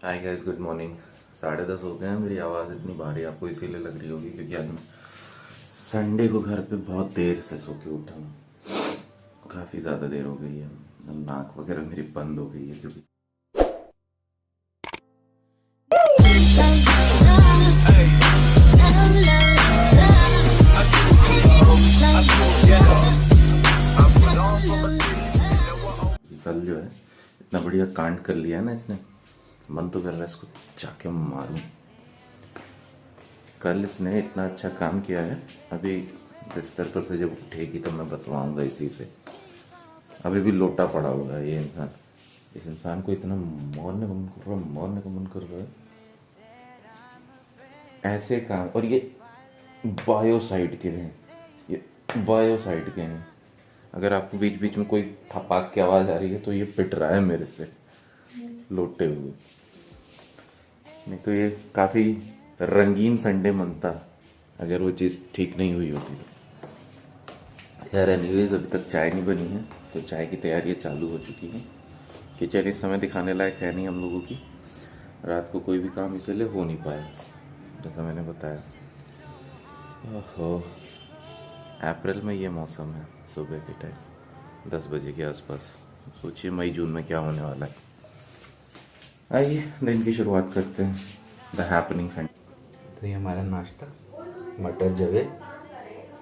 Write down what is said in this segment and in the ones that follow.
Hi guys, good morning. 10:30 हो गए हैं। मेरी आवाज़ इतनी भारी आपको इसीलिए लग रही होगी क्योंकि आज मैं संडे को घर पे बहुत देर से सो के उठा हूँ। काफ़ी ज़्यादा देर हो गई है। नाक वगैरह मेरी बंद हो गई है क्योंकि कल जो है इतना बढ़िया कांड कर लिया है ना इसने, मन तो कर रहा है इसको जाके मारूं। कल इसने इतना अच्छा काम किया है, अभी बिस्तर पर से जब उठेगी तो मैं बतवाऊंगा इसी से। अभी भी लोटा पड़ा हुआ है ये इंसान। इस इंसान को इतना मारने का मन कर रहा है ऐसे काम। और ये बायोसाइड के हैं, ये बायोसाइड के हैं। अगर आपको बीच बीच में कोई ठपाक की आवाज़ आ रही है तो ये पिट रहा है मेरे से लोटे हुए। नहीं तो ये काफ़ी रंगीन संडे मनता अगर वो चीज़ ठीक नहीं हुई होती तो। यार एनीवेज, अभी तक चाय नहीं बनी है तो चाय की तैयारियाँ चालू हो चुकी हैं। किचन इस समय दिखाने लायक है नहीं हम लोगों की। रात को कोई भी काम इसीलिए हो नहीं पाया जैसा मैंने बताया। ओहो, अप्रैल में ये मौसम है सुबह के टाइम 10 बजे के आसपास। सोचिए मई जून में क्या होने वाला है। आइए दिन की शुरुआत करते हैं द हैपनिंग संडे। तो ये हमारा नाश्ता मटर जवे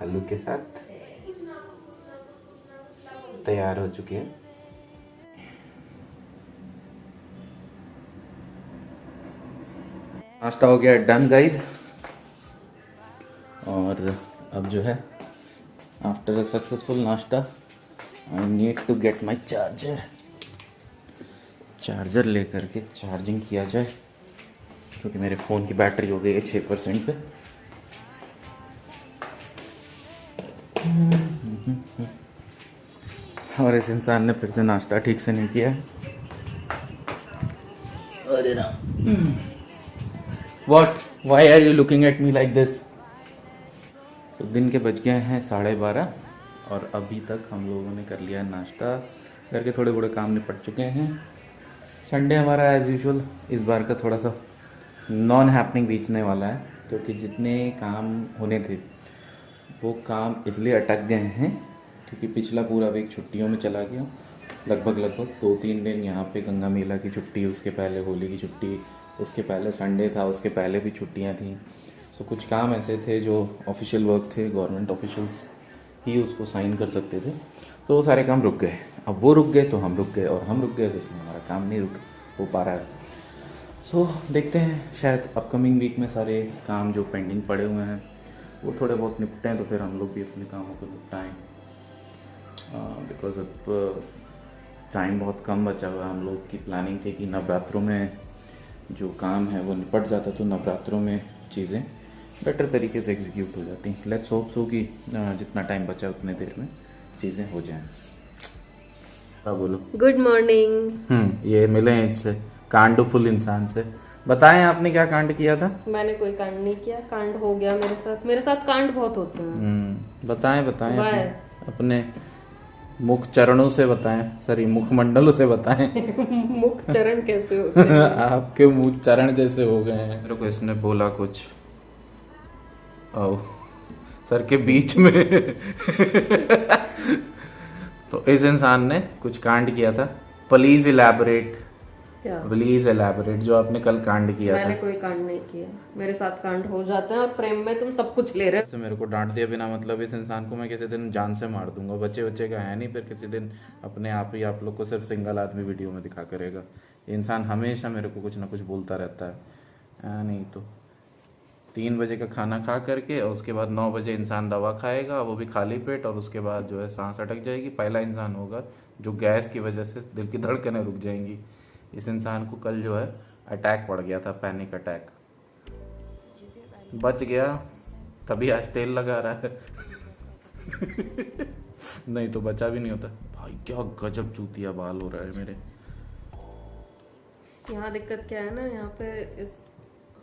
आलू के साथ तैयार हो चुके हैं। नाश्ता हो गया डन गाइस। और अब जो है आफ्टर अ सक्सेसफुल नाश्ता I need to get my charger लेकर के चार्जिंग किया जाए क्योंकि मेरे फ़ोन की बैटरी हो गई है 6% पे। और इस इंसान ने फिर से नाश्ता ठीक से नहीं किया है। अरे ना, what, why are you looking at me like this? तो दिन के बज गए हैं 12:30 और अभी तक हम लोगों ने कर लिया है नाश्ता। घर के थोड़े बड़े काम निपट चुके हैं। संडे हमारा एज यूजुअल इस बार का थोड़ा सा नॉन हैपनिंग बीतने वाला है क्योंकि जितने काम होने थे वो काम इसलिए अटक गए हैं क्योंकि पिछला पूरा वीक छुट्टियों में चला गया। लगभग 2-3 दिन यहाँ पे गंगा मेला की छुट्टी, उसके पहले होली की छुट्टी, उसके पहले संडे था, उसके पहले भी छुट्टियाँ थी। तो कुछ काम ऐसे थे जो ऑफिशियल वर्क थे, गवर्नमेंट ऑफिशियल्स ही उसको साइन कर सकते थे, तो वो सारे काम रुक गए। अब वो रुक गए तो हम रुक गए, और हम रुक गए तो इसलिए हमारा काम नहीं रुक हो पा रहा है। सो देखते हैं, शायद अपकमिंग वीक में सारे काम जो पेंडिंग पड़े हुए हैं वो थोड़े बहुत निपटें तो फिर हम लोग भी अपने कामों को निपटाएँ। बिकॉज अब टाइम बहुत कम बचा हुआ है। हम लोग की प्लानिंग थी कि नवरात्रों में जो काम है वो निपट जाता तो नवरात्रों में चीज़ें बेटर तरीके से एग्जीक्यूट हो जाती। लेट्स होप सो कि जितना टाइम बचा उतने देर में चीज़ें हो जाएं। हाँ बोलो। Good morning. ये मिले हैं इससे कांडफुल इंसान से। बताएं आपने क्या कांड किया था? मैंने कोई कांड नहीं किया, कांड हो गया मेरे साथ कांड बहुत होते हैं। बताएं अपने मुख चरणों से बताएं, सॉरी मुखमंडलों से बताएं। मुख चरण कैसे होते हैं? आपके मुख चरण जैसे हो गए हैं। मेरे को इसने बोला कुछ ओ सर के बीच में। तो इस इंसान ने कुछ कांड किया था। प्लीज इलैबोरेट, प्लीज इलैबोरेट जो आपने कल कांड किया मैंने था। कोई कांड नहीं किया, मेरे साथ कांड हो जाते हैं और प्रेम में तुम सब कुछ ले रहे हो। मेरे को डांट दिया बिना मतलब। इस इंसान को मैं किसी दिन जान से मार दूंगा। बच्चे का है नहीं, फिर किसी दिन अपने आप ही आप लोग को सिर्फ सिंगल आदमी वीडियो में दिखा करेगा। ये इंसान हमेशा मेरे को कुछ ना कुछ बोलता रहता है। नहीं तो 3 बजे का खाना खा करके और उसके बाद 9 बजे इंसान दवा खाएगा, वो भी खाली पेट, और उसके बाद जो है सांस अटक जाएगी। पहला इंसान होगा जो गैस की वजह से दिल की धड़कनें रुक जाएंगी। इस इंसान को कल जो है अटैक पड़ गया था, पैनिक अटैक। बच गया तभी आज तेल लगा रहा है। नहीं तो बचा भी नहीं होता। भाई क्या गजब चूतिया बाल हो रहा है मेरे। यहाँ दिक्कत क्या है ना, यहाँ पे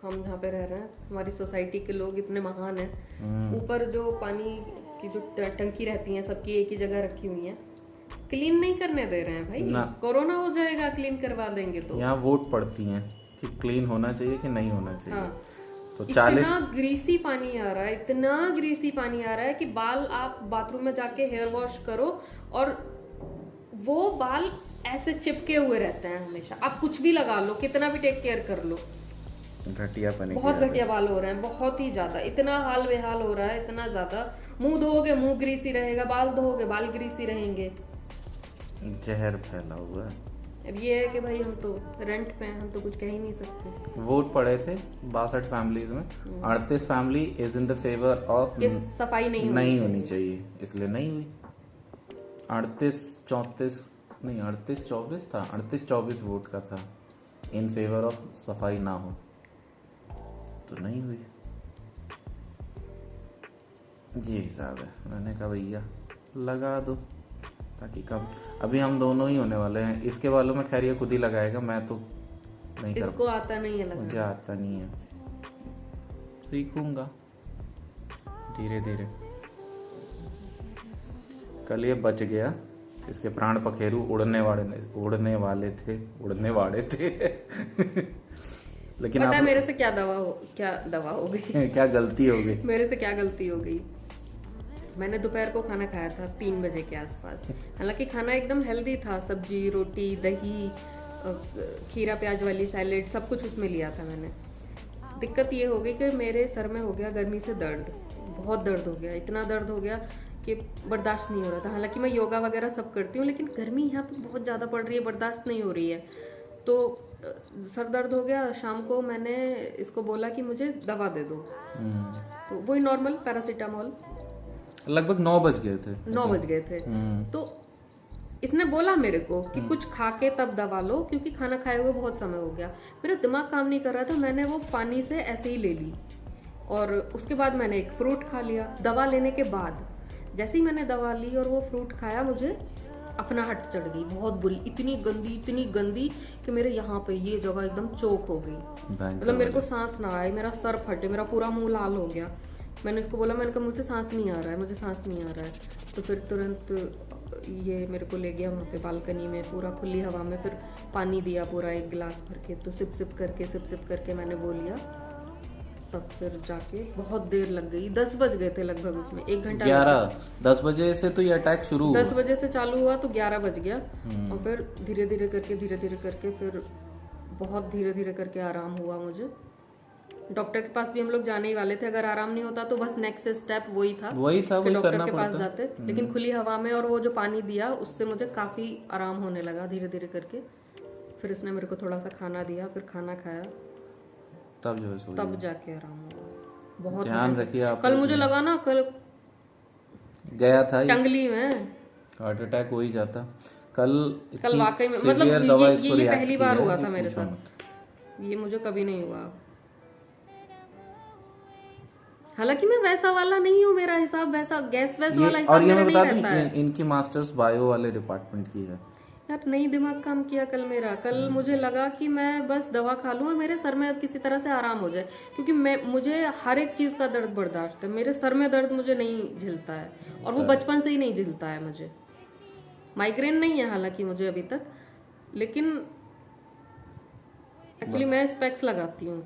हम जहाँ पे रह रहे हैं, हमारी सोसाइटी के लोग इतने महान हैं। ऊपर जो पानी की जो टंकी रहती है सबकी एक ही जगह रखी हुई है, क्लीन नहीं करने दे रहे हैं भाई। कोरोना हो जाएगा क्लीन करवा देंगे तो। यहाँ वोट पड़ती हैं कि क्लीन होना चाहिए कि नहीं होना चाहिए। हाँ, तो 40 इतना ग्रीसी पानी आ रहा है, इतना ग्रीसी पानी आ रहा है कि बाल आप बाथरूम में जाके हेयर वॉश करो और वो बाल ऐसे चिपके हुए रहते हैं हमेशा। आप कुछ भी लगा लो, कितना भी टेक केयर कर लो, घटिया पानी बहुत घटिया बाल हो रहे हैं, बहुत ही ज्यादा। इतना हाल बेहाल हो रहा है, इतना ज्यादा। मुंह धोओगे मुंह ग्रीसी रहेगा, बाल धोओगे बाल ग्रीसी रहेंगे। जहर फैला हुआ है। अब ये है कि भाई हम तो रेंट पे हैं, हम तो कुछ कह ही नहीं सकते। वोट पड़े थे 62 फैमिलीज में, 38 family is in the favour of कि सफाई नहीं होनी चाहिए, इसलिए नहीं हुई। 38-34 नहीं 38-24 था, 38-24 वोट का था इन फेवर ऑफ सफाई ना हो, तो नहीं हुई। ये हिसाब है। मैंने कहा भैया लगा दो ताकि कम, अभी हम दोनों ही होने वाले हैं। इसके बालों में खैर ये खुद ही लगाएगा, मैं तो नहीं कर, इसको आता नहीं है लगाना। मुझे आता नहीं है, सीखूंगा धीरे धीरे। कल ये बच गया, इसके प्राण पखेरु उड़ने वाले थे लेकिन पता है आप मेरे से क्या दवा हो गई क्या गलती हो गई? मेरे से क्या गलती हो गई। मैंने दोपहर को खाना खाया था 3 बजे के आसपास। हालांकि खाना एकदम हेल्दी था, सब्जी रोटी दही खीरा प्याज वाली सैलेड सब कुछ उसमें लिया था मैंने। दिक्कत ये हो गई कि मेरे सर में हो गया गर्मी से दर्द, बहुत दर्द हो गया, इतना दर्द हो गया कि बर्दाश्त नहीं हो रहा था। हालांकि मैं योगा वगैरह सब करती हूँ, लेकिन गर्मी यहाँ पे बहुत ज़्यादा पड़ रही है, बर्दाश्त नहीं हो रही है। तो सर दर्द हो गया। शाम को मैंने इसको बोला कि मुझे दवा दे दो, तो वही नॉर्मल पैरासीटामोल। लगभग 9 बज गए थे। 9 बज गए थे। तो इसने बोला मेरे को कि कुछ खा के तब दवा लो, क्योंकि खाना खाए हुए बहुत समय हो गया। मेरा दिमाग काम नहीं कर रहा था, मैंने वो पानी से ऐसे ही ले ली और उसके बाद मैंने एक फ्रूट खा लिया। दवा लेने के बाद जैसे ही मैंने दवा ली और वो फ्रूट खाया, मुझे अपनाहट चढ़ गई बहुत बुरी, इतनी गंदी कि मेरे यहाँ पे ये जगह एकदम चोक हो गई। मतलब मेरे को सांस ना आए, मेरा सर फटे, मेरा पूरा मुंह लाल हो गया। मैंने इसको बोला, मैंने कहा मुझे सांस नहीं आ रहा है, मुझे सांस नहीं आ रहा है। तो फिर तुरंत ये मेरे को ले गया वहाँ पे बालकनी में, पूरा खुली हवा में, फिर पानी दिया पूरा 1 गिलास भर के। तो सिप सिप करके मैंने वो लिया। तब फिर जाके बहुत देर लग गई, 10 बज गए थे लगभग उसमें, 1 घंटा। 10 बजे से तो ये अटैक शुरू हुआ। 10 बजे से चालू हुआ तो 11 बज गया। और फिर धीरे धीरे करके फिर बहुत धीरे धीरे करके आराम हुआ मुझे। डॉक्टर के पास भी हम लोग जाने ही वाले थे, अगर आराम नहीं होता तो बस नेक्स्ट स्टेप वही था वही डॉक्टर के पास जाते। लेकिन खुली हवा में और वो जो पानी दिया उससे मुझे काफी आराम होने लगा धीरे धीरे करके। फिर उसने मेरे को थोड़ा सा खाना दिया, फिर खाना खाया, तब जाके आराम हुआ। बहुत ध्यान रखिए आप। कल मुझे लगा ना, कल गया था टंगली में हार्ट अटैक हो ही जाता। कल वाकई में, मतलब ये पहली बार हुआ था मेरे साथ, ये मुझे कभी नहीं हुआ। हालांकि मैं वैसा वाला नहीं हूँ, मेरा हिसाब वैसा गैस वाला हिसाब और ये मेरा मैं नहीं बता रहता है। इनकी मास्टर्स बायो वाले डिपार्टमेंट की है यार। नहीं दिमाग काम किया कल मेरा। कल मुझे लगा कि मैं बस दवा खा लूं और मेरे सर में किसी तरह से आराम हो जाए, क्योंकि मुझे हर एक चीज का दर्द बर्दाश्त है। मेरे सर में दर्द मुझे नहीं झेलता है, और वो बचपन से ही नहीं झेलता है मुझे। माइग्रेन नहीं है हालांकि मुझे अभी तक, लेकिन एक्चुअली मैं स्पेक्स लगाती हूँ,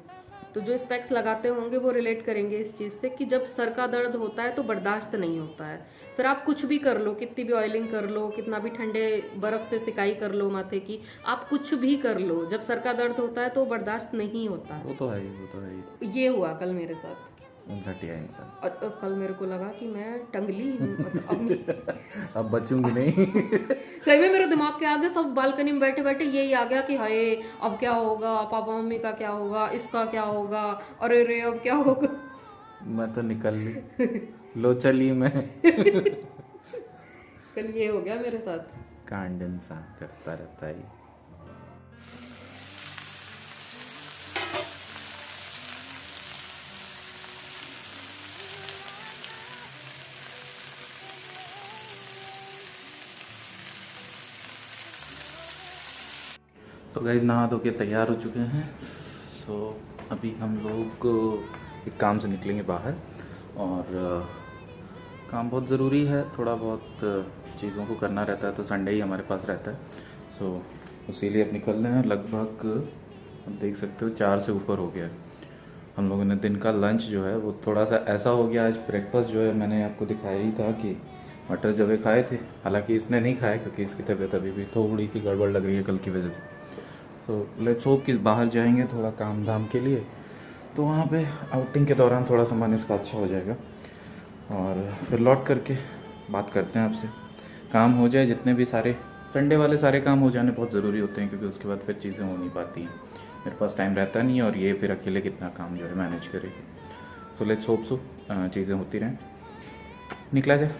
तो जो स्पेक्स लगाते होंगे वो रिलेट करेंगे इस चीज से कि जब सर का दर्द होता है तो बर्दाश्त नहीं होता है। फिर आप कुछ भी कर लो, कितनी भी ऑयलिंग कर लो, कितना भी ठंडे बर्फ से सिकाई कर लो माथे की, आप कुछ भी कर लो, जब सर का दर्द होता है तो बर्दाश्त नहीं होता है। वो तो है ही। ये हुआ कल मेरे साथ। घटिया इंसान। और कल मेरे को लगा कि मैं टंगली हूँ, मतलब अब बचूंगी नहीं। सही में मेरे दिमाग के आगे सब बालकनी में बैठे बैठे यही आ गया कि हाय अब क्या होगा, पापा मम्मी का क्या होगा, इसका क्या होगा, अरे रे अब क्या होगा। मैं तो निकल ली, लो चली मैं। कल ये हो गया मेरे साथ। कांड इंसान करता रहता है। तो गाइस नहा धो के तैयार हो चुके हैं। सो अभी हम लोग एक काम से निकलेंगे बाहर, और काम बहुत ज़रूरी है, थोड़ा बहुत चीज़ों को करना रहता है, तो संडे ही हमारे पास रहता है। सो इसीलिए अब निकल रहे हैं। लगभग अब देख सकते हो 4 से ऊपर हो गया है। हम लोगों ने दिन का लंच जो है वो थोड़ा सा ऐसा हो गया। आज ब्रेकफास्ट जो है मैंने आपको दिखाया ही था कि मटर जवे खाए थे, हालांकि इसने नहीं खाया क्योंकि इसकी तबीयत अभी भी थोड़ी सी गड़बड़ लग रही है कल की वजह से। सो लेट्स होप कि बाहर जाएंगे थोड़ा काम धाम के लिए, तो वहाँ पे आउटिंग के दौरान थोड़ा सामान इसका अच्छा हो जाएगा और फिर लौट करके बात करते हैं आपसे। काम हो जाए, जितने भी सारे संडे वाले सारे काम हो जाने बहुत ज़रूरी होते हैं क्योंकि उसके बाद फिर चीज़ें हो नहीं पाती हैं, मेरे पास टाइम रहता नहीं है और ये फिर अकेले कितना काम जो है मैनेज करे। सो लेट्स होप सो चीज़ें होती रहें, निकला जाए।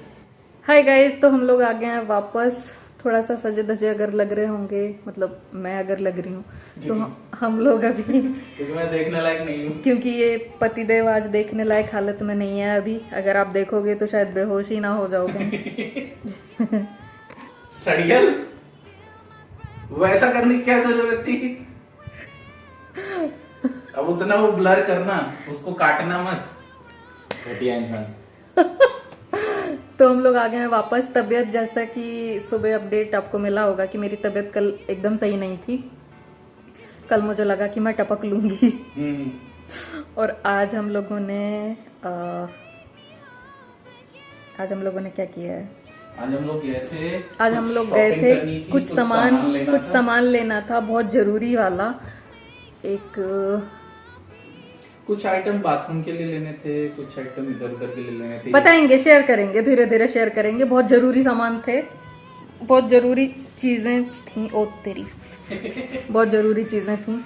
हाय गाइस, तो हम लोग आ गए हैं वापस। थोड़ा सा सजे धजे अगर लग रहे होंगे, मतलब मैं अगर लग रही हूँ तो हम लोग अभी क्योंकि मैं देखने लायक नहीं हूँ, क्योंकि ये पतिदेव आज देखने लायक हालत में नहीं है अभी। अगर आप देखोगे तो शायद बेहोश ही ना हो जाओगे। सड़ियल, वैसा करने की क्या जरूरत थी? अब उतना वो ब्लर करना, उसको काटना मत, घटिया इंसान। तो हम लोग आ गए हैं वापस। तबीयत, जैसा कि सुबह अपडेट आपको मिला होगा कि मेरी तबीयत कल एकदम सही नहीं थी। कल मुझे लगा कि मैं टपक लूंगी और आज हम लोगों ने क्या किया है? आज हम लोग गए थे कुछ सामान लेना था, बहुत जरूरी वाला। कुछ आइटम बाथरूम के लिए लेने थे, कुछ आइटम इधर उधर के लिए लेने थे। बताएंगे, शेयर करेंगे, धीरे धीरे शेयर करेंगे। बहुत जरूरी सामान थे, बहुत जरूरी चीजें थी। ओ तेरी बहुत जरूरी चीजें थी,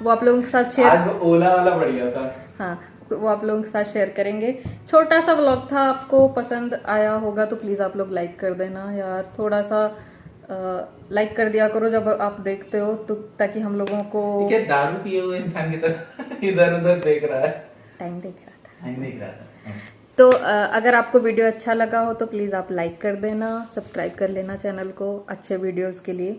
वो आप लोगों के साथ शेयर। आज ओला वाला बढ़िया था। हाँ, वो आप लोगों के साथ शेयर करेंगे। छोटा सा व्लॉग था, आपको पसंद आया होगा तो प्लीज आप लोग लाइक कर देना यार। थोड़ा सा लाइक कर दिया करो जब आप देखते हो, तो ताकि हम लोगों को। दारू पिए हुए इंसान की तरह इधर उधर देख रहा है। टाइम देख रहा था। हाँ। तो अगर आपको वीडियो अच्छा लगा हो तो प्लीज आप लाइक कर देना, सब्सक्राइब कर लेना चैनल को अच्छे वीडियोस के लिए।